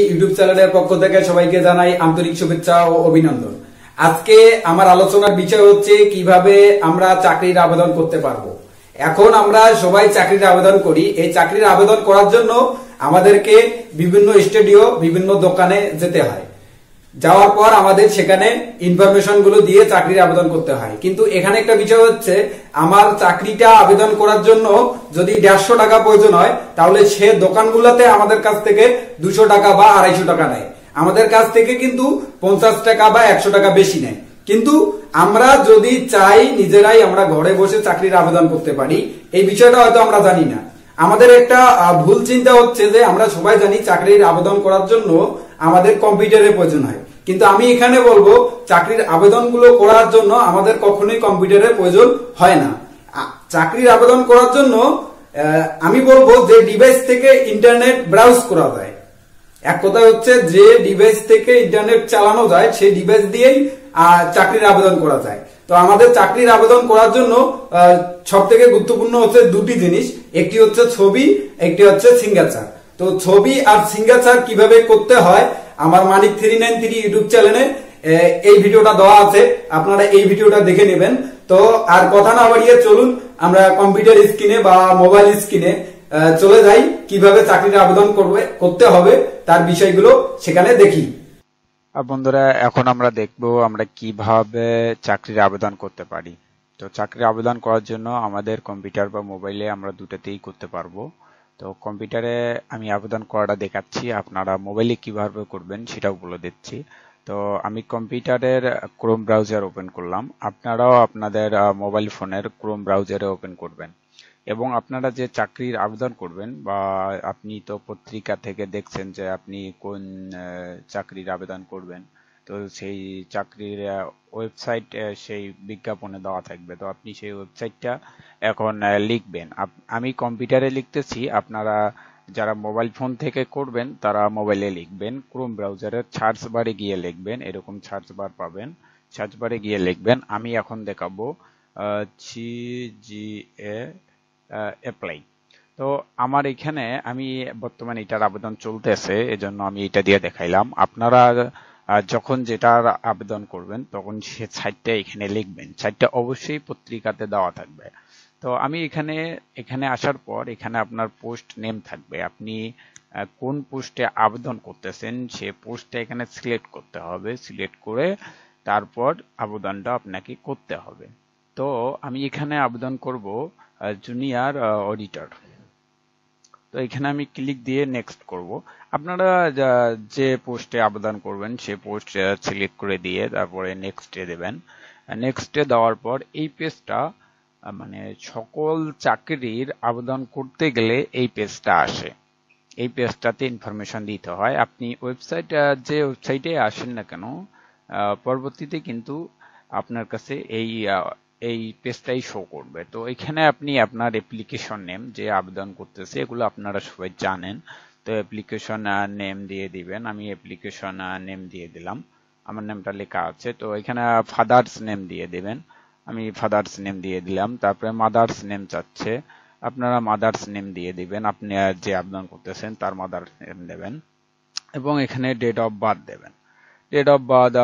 YouTube চ্যানেলের পক্ষ থেকে সবাইকে জানাই আন্তরিক শুভেচ্ছা ও অভিনন্দন। আজকে আমার আলোচনার বিষয় হচ্ছে কিভাবে আমরা চাকরির আবেদন করতে পারবো। এখন আমরা সবাই চাকরির আবেদন করি। এই চাকরির আবেদন করার জন্য আমাদেরকে বিভিন্ন স্টুডিও, বিভিন্ন দোকানে যেতে হয়। যাওয়ার পর আমাদের সেখানে ইনফরমেশন গুলো দিয়ে চাকরির আবেদন করতে হয়। কিন্তু এখানে একটা বিষয় হচ্ছে, আমার চাকরিটা আবেদন করার জন্য যদি 150 টাকা প্রয়োজন হয়, তাহলে সে দোকানগুলোতে আমাদের কাছ থেকে 200 টাকা বা 250 টাকা নেয়। আমাদের কাছ থেকে কিন্তু 50 টাকা বা 100 টাকা বেশি নেয়। কিন্তু আমরা যদি চাই নিজেরাই আমরা ঘরে বসে চাকরির আবেদন করতে পারি, এই বিষয়টা হয়তো আমরা জানি না। আমাদের একটা ভুল চিন্তা হচ্ছে যে আমরা সবাই জানি চাকরির আবেদন করার জন্য আমাদের কম্পিউটারের প্রয়োজন হয়, কিন্তু আমি এখানে বলবো চাকরির আবেদনগুলো করার জন্য আমাদের কখনোই কম্পিউটারের প্রয়োজন হয় না। চাকরির আবেদন করার জন্য আমি বলবো যে ডিভাইস থেকে ইন্টারনেট ব্রাউজ করা যায়। এক কথা হচ্ছে যে ডিভাইস থেকে ইন্টারনেট চালানো যায় সেই ডিভাইস দিয়েই চাকরির আবেদন করা যায়। তো আমাদের চাকরির আবেদন করার জন্য সব থেকে গুরুত্বপূর্ণ হচ্ছে দুটি জিনিস, একটি হচ্ছে ছবি, একটি হচ্ছে সিগনেচার। তো ছবি আর সিগনেচার কিভাবে করতে হয় আমার মানিক 393 ইউটিউব চ্যানেলে এই ভিডিওটা দেওয়া আছে, আপনারা এই ভিডিওটা দেখে নেবেন। তো আর কথা না বাড়িয়ে চলুন আমরা কম্পিউটার স্ক্রিনে বা মোবাইল স্ক্রিনে চলে যাই, কিভাবে চাকরির আবেদন করতে হবে তার বিষয়গুলো সেখানে দেখি। বন্ধুরা, এখন আমরা দেখবো আমরা কিভাবে চাকরির আবেদন করতে পারি। তো চাকরির আবেদন করার জন্য আমাদের কম্পিউটার বা মোবাইলে আমরা দুটাতেই করতে পারবো। তো কম্পিউটারে আমি আবেদন করাটা দেখাচ্ছি, আপনারা মোবাইলে কিভাবে করবেন সেটাও বলে দিচ্ছি। তো আমি কম্পিউটারের ক্রোম ব্রাউজার ওপেন করলাম, আপনারাও আপনাদের মোবাইল ফোনের ক্রোম ব্রাউজারে ওপেন করবেন। এবং আপনারা যে চাকরির আবেদন করবেন, বা আপনি তো পত্রিকা থেকে দেখছেন যে আপনি কোন চাকরির আবেদন করবেন, তো সেই চাকরির ওয়েবসাইট সেই বিজ্ঞাপনে দেওয়া থাকবে। তো আপনি সেই ওয়েবসাইটটা এখন লিখবেন। আমি কম্পিউটারে লিখতেছি, আপনারা যারা মোবাইল ফোন থেকে করবেন তারা মোবাইলে লিখবেন। ক্রোম ব্রাউজারের সার্চ বারে গিয়ে লিখবেন, এরকম সার্চ বার পাবেন, সার্চ বারে গিয়ে লিখবেন। আমি এখন দেখাবো CGA অ্যাপ্লাই। তো আমার এখানে আমি বর্তমানে এটার আবেদন চলতেছে, এজন্য আমি এটা দিয়ে দেখাইলাম। আপনারা যখন যেটার আবেদন করবেন তখন সে সাইটটা এখানে লিখবেন, সাইটটা অবশ্যই পত্রিকাতে দেওয়া থাকবে। তো আমি এখানে আসার পর এখানে আপনার পোস্ট নেম থাকবে, আপনি কোন পোস্টে আবেদন করতেছেন সে পোস্টটা এখানে সিলেক্ট করতে হবে। সিলেক্ট করে তারপর আবেদনটা আপনাকে করতে হবে। তো আমি এখানে আবেদন করব জুনিয়র অডিটর। তো এখানে আমি ক্লিক দিয়ে নেক্সট করব। আপনারা যে পোস্টে আবেদন করবেন সে পোস্ট সিলেক্ট করে দিয়ে তারপরে নেক্সটে দেবেন। নেক্সটে দেওয়ার পর এই পেজটা মানে সকল চাকরির আবেদন করতে গেলে এই পেজটা আসে। এই পেজটাতে ইনফরমেশন দিতে হয়। আপনি যে ওয়েবসাইটে আসেন না কেন, পরবর্তীতে কিন্তু আপনার কাছে এই পেজটাই শো করবে। তো এখানে আপনি আপনার অ্যাপ্লিকেশন নেম যে আবেদন করতেছে, এগুলো আপনারা সবাই জানেন। তো অ্যাপ্লিকেশন নেম দিয়ে দিবেন। আমি অ্যাপ্লিকেশন নেম দিয়ে দিলাম, আমার নামটা লেখা আছে। তো এখানে ফাদার্স নেম দিয়ে দিবেন, আমি ফাদার্স নেম দিয়ে দিলাম। তারপরে মাদার্স নেম চাচ্ছে, আপনারা মাদার্স নেম দিয়ে দিবেন, আপনি যে আবেদন করতেছেন তার মাদার্স নেম দেবেন। এবং এখানে ডেট অফ বার্থ দেবেন। ডেট অফ বার্থ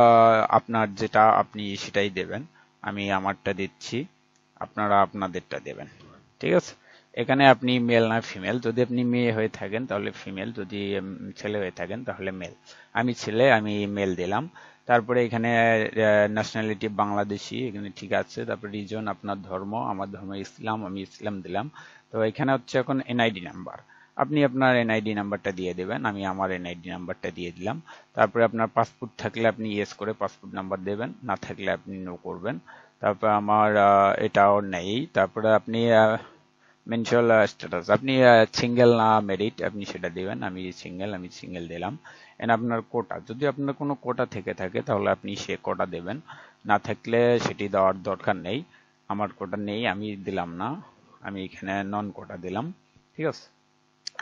আপনার যেটা আপনি সেটাই দেবেন। আমি আমারটা দিচ্ছি, আপনারা আপনাদেরটা দেবেন। ঠিক আছে, এখানে আপনি মেল না ফিমেল, যদি আপনি মেয়ে হয়ে থাকেন তাহলে ফিমেল, যদি ছেলে হয়ে থাকেন তাহলে মেল। আমি ছেলে, আমি মেল দিলাম। তারপরে এখানে ন্যাশনালিটি বাংলাদেশি, এখানে ঠিক আছে। তারপরে রিজন আপনার ধর্ম, আমার ধর্ম ইসলাম, আমি ইসলাম দিলাম। তো এখানে হচ্ছে এখন এনআইডি নাম্বার, আপনি আপনার এনআইডি নাম্বারটা দিয়ে দেবেন, আমি আমার এনআইডি নাম্বারটা দিয়ে দিলাম। তারপরে আপনার পাসপোর্ট থাকলে আপনি ইয়েস করে পাসপোর্ট নাম্বার দেবেন, না থাকলে আপনি নো করবেন। তারপর আমার এটাও নেই। তারপরে আপনি মেনশন স্ট্যাটাস, আপনি সিঙ্গেল না মেরিট আপনি সেটা দিবেন। আমি সিঙ্গেল দিলাম। এন্ড আপনার কোটা, যদি আপনার কোনো কোটা থেকে থাকে তাহলে আপনি সে কোটা দেবেন, না থাকলে সেটি দেওয়ার দরকার নেই। আমার কোটা নেই, আমি দিলাম না, আমি এখানে নন কোটা দিলাম। ঠিক আছে,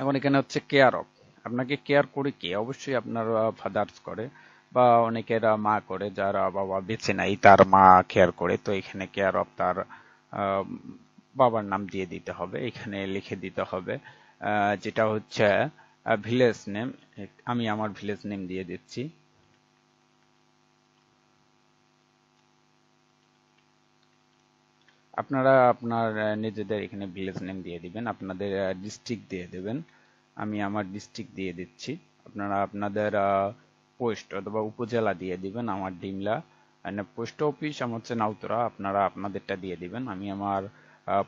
এখন এখানে হচ্ছে কেয়ার অফ, আপনাকে কেয়ার করে কে, অবশ্যই আপনার ফাদার্স করে বা অনেকের মা করে, যারা বাবা বেঁচে নাই তার মা কেয়ার করে। তো এখানে কেয়ার অফ তার বাবার নাম দিয়ে দিতে হবে, এখানে লিখে দিতে হবে। যেটা হচ্ছে ভিলেজ নেম, আমি আমার ভিলেজ নেম দিয়ে দিচ্ছি। আপনারা আপনার নিজেদের এখানে ভিলেজ নেম দিয়ে দিবেন, আপনাদের ডিস্ট্রিক্ট দিয়ে দেবেন। আমি আমার ডিস্ট্রিক্ট দিয়ে দিচ্ছি। আপনারা আপনাদের পোস্ট অথবা উপজেলা দিয়ে দিবেন। আমার ডিমলা, পোস্ট অফিস আমার হচ্ছে নাউতরা, আপনারা আপনাদেরটা দিয়ে দিবেন। আমি আমার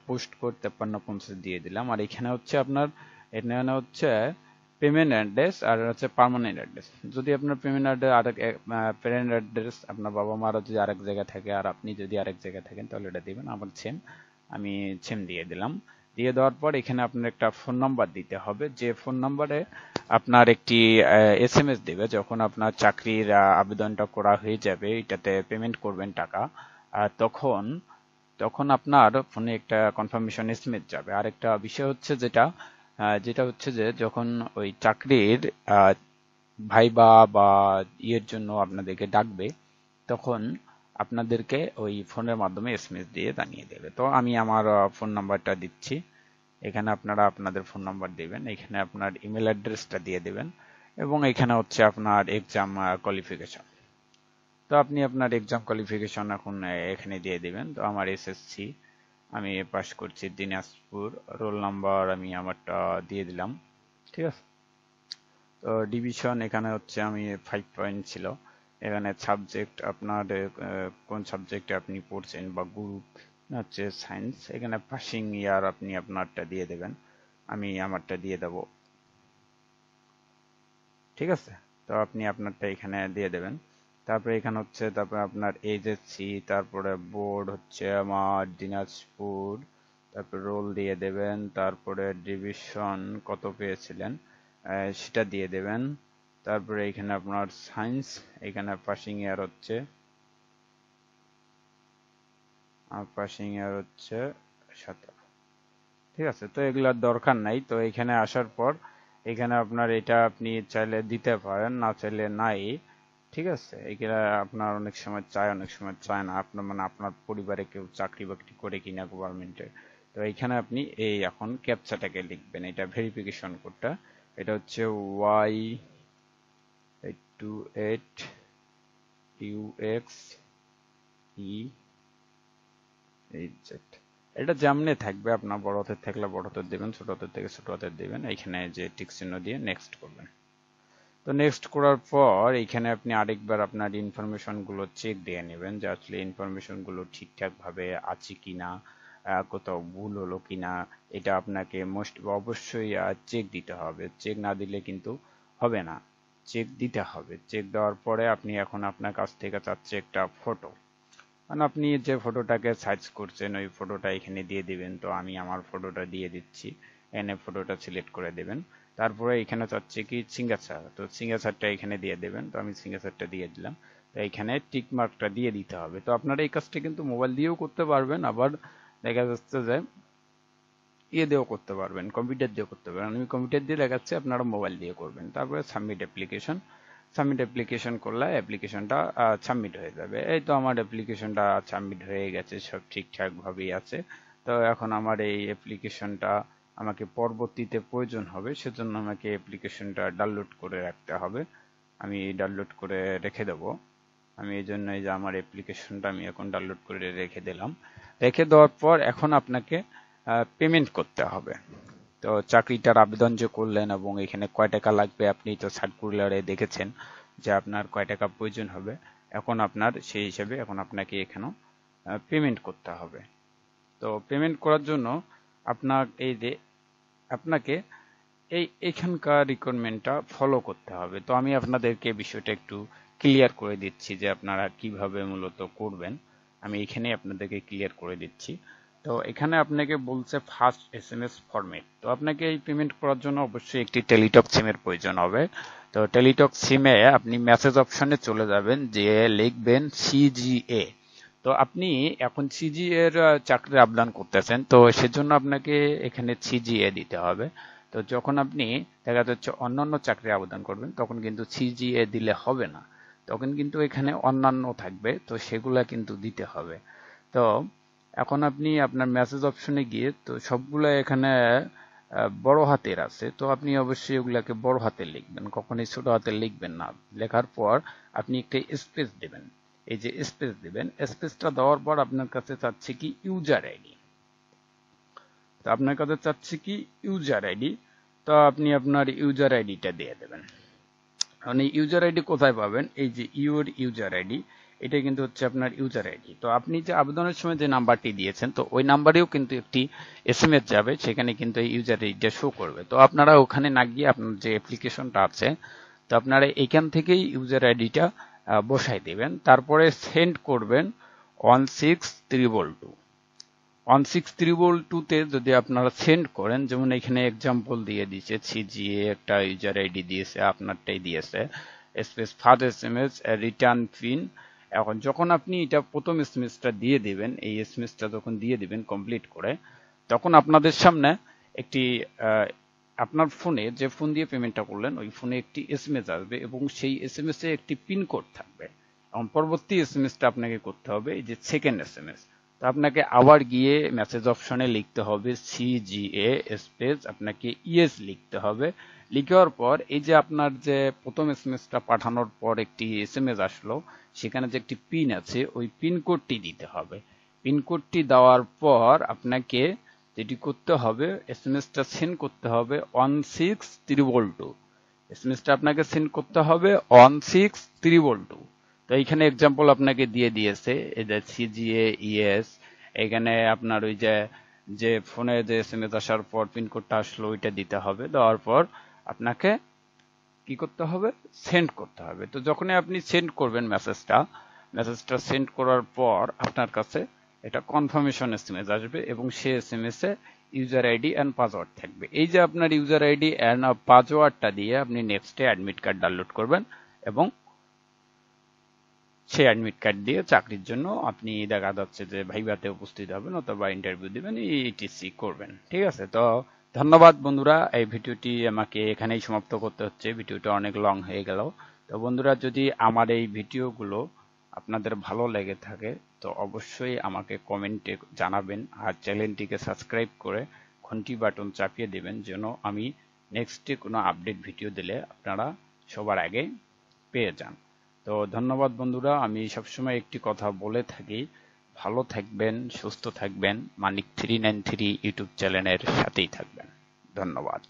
পোস্ট কোড 5350 দিয়ে দিলাম। আর এখানে হচ্ছে আপনার এখানে হচ্ছে পেমেন্ট অ্যাড্রেস আর হচ্ছে পার্মানেন্ট অ্যাড্রেস। যদি আপনার পেমেন্ট অ্যাড্রেস আরেক পেমেন্ট অ্যাড্রেস আপনার বাবা মারা যদি আরেক জায়গায় থাকে আর আপনি যদি আরেক জায়গায় থাকেন তাহলে এটা দিবেন। আমার সেম, আমি সেম দিয়ে দিলাম। দিয়ে দেওয়ার পর এখানে আপনার একটা ফোন নাম্বার দিতে হবে, যে ফোন নাম্বারে আপনার একটি SMS দেবে যখন আপনার চাকরির আবেদনটা করা হয়ে যাবে, এটাতে পেমেন্ট করবেন টাকা, তখন তখন আপনার ফোনে একটা কনফার্মেশন SMS যাবে। আরেকটা বিষয় হচ্ছে যেটা হচ্ছে যে যখন ওই চাকরির ভাইবা বা ইয়ের জন্য আপনাদেরকে ডাকবে, তখন আপনাদেরকে ওই ফোনের মাধ্যমে SMS দিয়ে জানিয়ে দেবে। তো আমি আমার ফোন নাম্বারটা দিচ্ছি, এখানে আপনারা আপনাদের ফোন নাম্বার দিবেন, এখানে আপনার ইমেল অ্যাড্রেসটা দিয়ে দিবেন, এবং এখানে হচ্ছে আপনার এক্সাম কোয়ালিফিকেশন। তো আপনি আপনার এক্সাম কোয়ালিফিকেশন এখন এখানে দিয়ে দিবেন। তো আমার SSC আমি পাস করছি দিনাজপুর, রোল নাম্বার আমি আমারটা দিয়ে দিলাম, ঠিক আছে। তো ডিভিশন এখানে হচ্ছে আমি 5 পয়েন্ট ছিল। এখানে সাবজেক্ট আপনার কোন সাবজেক্টে আপনি পড়ছেন বা গ্রুপ হচ্ছে সায়েন্স, এখানে পাসিং ইয়ার আপনি আপনারটা দিয়ে দেবেন, আমি আমারটা দিয়ে দেব, ঠিক আছে। তো আপনি আপনারটা এখানে দিয়ে দেবেন। তারপরে এখানে হচ্ছে তারপরে আপনার এইচএসসি, তারপরে বোর্ড হচ্ছে আমার দিনাজপুর, তারপরে রোল দিয়ে দেবেন, তারপরে ডিভিশন কত পেয়েছিলেন সেটা দিয়ে দেবেন। তারপরে এখানে আপনার সায়েন্স, এখানে পাসিং ইয়ার হচ্ছে 17, ঠিক আছে। তো এগুলার দরকার নাই। তো এখানে আসার পর এখানে আপনার এটা আপনি চাইলে দিতে পারেন, না চাইলে নাই, ঠিক আছে। এগুলা আপনার অনেক সময় চায় অনেক সময় চায় না, আপনার মানে আপনার পরিবারে কেউ চাকরি বাকরি করে কিনা গভর্নমেন্টের। তো এইখানে আপনি এই এখন ক্যাপচাটাকে লিখবেন, এটা ভেরিফিকেশন কোডটা, এটা হচ্ছে Y828UXE8Z। এটা যেমনে থাকবে, আপনার বড় হাতের থাকলে বড় হাতের দিবেন, ছোট হাতের থেকে ছোট হাতের দিবেন, এইখানে যে টিক চিহ্ন দিয়ে নেক্সট করবেন। তো নেক্সট করার পর এখানে আপনি আরেকবার আপনার ইনফরমেশন গুলো চেক দিয়ে নেবেন যে আসলে ইনফরমেশন গুলো ঠিকঠাক ভাবে আছে কিনা, কোথাও ভুল হলো কিনা, এটা আপনাকে অবশ্যই চেক দিতে হবে। চেক না দিলে কিন্তু হবে না, চেক দিতে হবে। চেক দেওয়ার পরে আপনি এখন আপনার কাছ থেকে চাচ্ছে একটা ফটো, মানে আপনি যে ফটোটাকে সার্চ করছেন ওই ফটোটা এখানে দিয়ে দিবেন। তো আমি আমার ফটোটা দিয়ে দিচ্ছি, এনে ফটোটা সিলেক্ট করে দেবেন। তারপরে এখানে চাচ্ছে কি সিগনেচার, তো সিগনেচারটা এখানে দিয়ে দেবেন। তো আমি সিগনেচারটা দিয়ে দিলাম। তো এখানে টিক মার্কটা দিয়ে দিতে হবে। তো আপনারা এই কাজটা কিন্তু মোবাইল দিয়েও করতে পারবেন, আবার দেখা যাচ্ছে যে ইয়ে দিয়েও করতে পারবেন, কম্পিউটার দিয়ে করতে পারবেন। আমি কম্পিউটার দিয়ে দেখাচ্ছি, আপনারা মোবাইল দিয়ে করবেন। তারপরে সাবমিট অ্যাপ্লিকেশন করলে অ্যাপ্লিকেশনটা সাবমিট হয়ে যাবে। এই তো আমার অ্যাপ্লিকেশনটা সাবমিট হয়ে গেছে, সব ঠিকঠাক ভাবেই আছে। তো এখন আমার এই অ্যাপ্লিকেশনটা আমাকে পরবর্তীতে প্রয়োজন হবে, সেজন্য আমাকে অ্যাপ্লিকেশনটা ডাউনলোড করে রাখতে হবে। আমি ডাউনলোড করে রেখে দেবো। আমি এই জন্য এই যে আমার অ্যাপ্লিকেশনটা আমি এখন ডাউনলোড করে রেখে দিলাম। রেখে দেওয়ার পর এখন আপনাকে পেমেন্ট করতে হবে। তো চাকরিটার আবেদন যে করলেন এবং এখানে কয় টাকা লাগবে আপনি তো সার্কুলারে দেখেছেন যে আপনার কয় টাকা প্রয়োজন হবে। এখন আপনার সেই হিসেবে এখন আপনাকে এখানে পেমেন্ট করতে হবে। তো পেমেন্ট করার জন্য আপনাকে এখানকার রিকোয়ারমেন্টটা ফলো করতে হবে। তো আমি আপনাদেরকে বিষয়টা একটু ক্লিয়ার করে দিচ্ছি যে আপনারা কিভাবে মূলত করবেন, আমি এখানে আপনাদেরকে ক্লিয়ার করে দিচ্ছি। তো এখানে আপনাকে বলছে ফার্স্ট SMS ফরম্যাট। তো আপনাকে এই পেমেন্ট করার জন্য অবশ্যই একটি টেলিটক সিমের প্রয়োজন হবে। তো টেলিটক সিমে আপনি মেসেজ অপশনে চলে যাবেন, যে লিখবেন CGA। তো আপনি এখন CGA এর চাকরির আবেদন করতেছেন, তো সেজন্য আপনাকে এখানে CGA দিতে হবে। তো যখন আপনি দেখা যাচ্ছে অন্যান্য চাকরির আবেদন করবেন তখন কিন্তু CGA দিলে হবে না, তখন কিন্তু এখানে অন্যান্য থাকবে, তো সেগুলা কিন্তু দিতে হবে। তো এখন আপনি আপনার মেসেজ অপশনে গিয়ে তো সবগুলো এখানে বড় হাতের আছে, তো আপনি অবশ্যই ওগুলাকে বড় হাতে লিখবেন, কখনোই ছোট হাতে লিখবেন না। লেখার পর আপনি একটা স্পেস দিবেন, এই যে স্পেস দিবেন, স্পেসটা দেওয়ার পর আপনার কাছে চাচ্ছে কি ইউজার আইডি। তো আপনার কাছে চাচ্ছে কি ইউজার আইডি, তো আপনি আপনার ইউজার আইডিটা দিয়ে দেবেন। মানে ইউজার আইডি কোথায় পাবেন, এই যে ইউজার আইডি, এটা কিন্তু হচ্ছে আপনার ইউজার আইডি। তো আপনি যে আবেদনের সময় যে নাম্বারটি দিয়েছেন, তো ওই নাম্বারেও কিন্তু একটি এসএমএস যাবে, সেখানে কিন্তু এই ইউজার আইডিটা শো করবে। তো আপনারা ওখানে না গিয়ে আপনার যে অ্যাপ্লিকেশনটা আছে, তো আপনারা এখান থেকেই ইউজার আইডিটা বসাই দিবেন, তারপরে সেন্ড করবেন 16322। 16322 যদি আপনারা সেন্ড করেন, যেমন এখানে এক্সাম্পল দিয়ে দিয়েছে, সিজিএ একটা ইউজার আইডি দিয়েছে, আপনারটাই দিয়েছে, space first SMS return pin. এখন যখন আপনি এটা প্রথম এসএমএসটা দিয়ে দিবেন, এই এসএমএসটা যখন দিয়ে দিবেন কমপ্লিট করে, তখন আপনাদের সামনে একটি আপনার ফোনে, যে ফোন দিয়ে পেমেন্টটা করলেন, ওই ফোনে একটি এসএমএস আসবে এবং সেই এসএমএস এ একটি পিন কোড থাকবে। এবং পরবর্তী এসএমএসটা আপনাকে করতে হবে এই যে সেকেন্ড এসএমএস। তো আপনাকে আবার গিয়ে মেসেজ অপশনে লিখতে হবে সিজিএ স্পেস, আপনাকে ইএস লিখতে হবে। লিখার পর এই যে আপনার যে প্রথম এসএমএসটা পাঠানোর পর একটি এসএমএস আসলো, সেখানে যে একটি পিন আছে, ওই পিন কোডটি দিতে হবে। পিন কোডটি দেওয়ার পর আপনাকে যেটি করতে হবে, এসএমএসটা সেন্ড করতে হবে 16322। এসএমএসটা আপনাকে সেন্ড করতে হবে 16322। তো এইখানে এক্সাম্পল আপনাকে দিয়ে দিয়েছে, এই যে সিজিএ ইএস, এখানে আপনার ওই যে ফোনে যে এসএমএস আসার পর পিন কোডটা আসলো ওইটা দিতে হবে। দেওয়ার পর আপনাকে কি করতে হবে, সেন্ড করতে হবে। তো যখনই আপনি সেন্ড করবেন মেসেজটা সেন্ড করার পর আপনার কাছে এটা কনফার্মেশন এসএমএস আসবে এবং সেই এসএমএস এ ইউজার আইডি এন্ড পাসওয়ার্ড থাকবে। এই যে আপনার ইউজার আইডি এন্ড পাসওয়ার্ডটা দিয়ে আপনি নেক্সটে অ্যাডমিট কার্ড ডাউনলোড করবেন এবং সেই অ্যাডমিট কার্ড দিয়ে চাকরির জন্য আপনি দেখা যাচ্ছে যে ভাইভাতে উপস্থিত হবেন অথবা ইন্টারভিউ দিবেন, ইটিসি করবেন। ঠিক আছে, তো ধন্যবাদ বন্ধুরা, এই ভিডিওটি আমাকে এখানেই সমাপ্ত করতে হচ্ছে, ভিডিওটা অনেক লং হয়ে গেল। তো বন্ধুরা, যদি আমার এই ভিডিওগুলো আপনাদের ভালো লেগে থাকে তো অবশ্যই আমাকে কমেন্টে জানাবেন, আর চ্যানেলটিকে সাবস্ক্রাইব করে ঘন্টি বাটন চাপিয়ে দেবেন, যেন আমি নেক্সটে কোনো আপডেট ভিডিও দিলে আপনারা সবার আগে পেয়ে যান। তো ধন্যবাদ বন্ধুরা, আমি সবসময় একটি কথা বলে থাকি, ভালো থাকবেন, সুস্থ থাকবেন, মানিক 393 ইউটিউব চ্যানেলের সাথেই থাকবেন। ধন্যবাদ।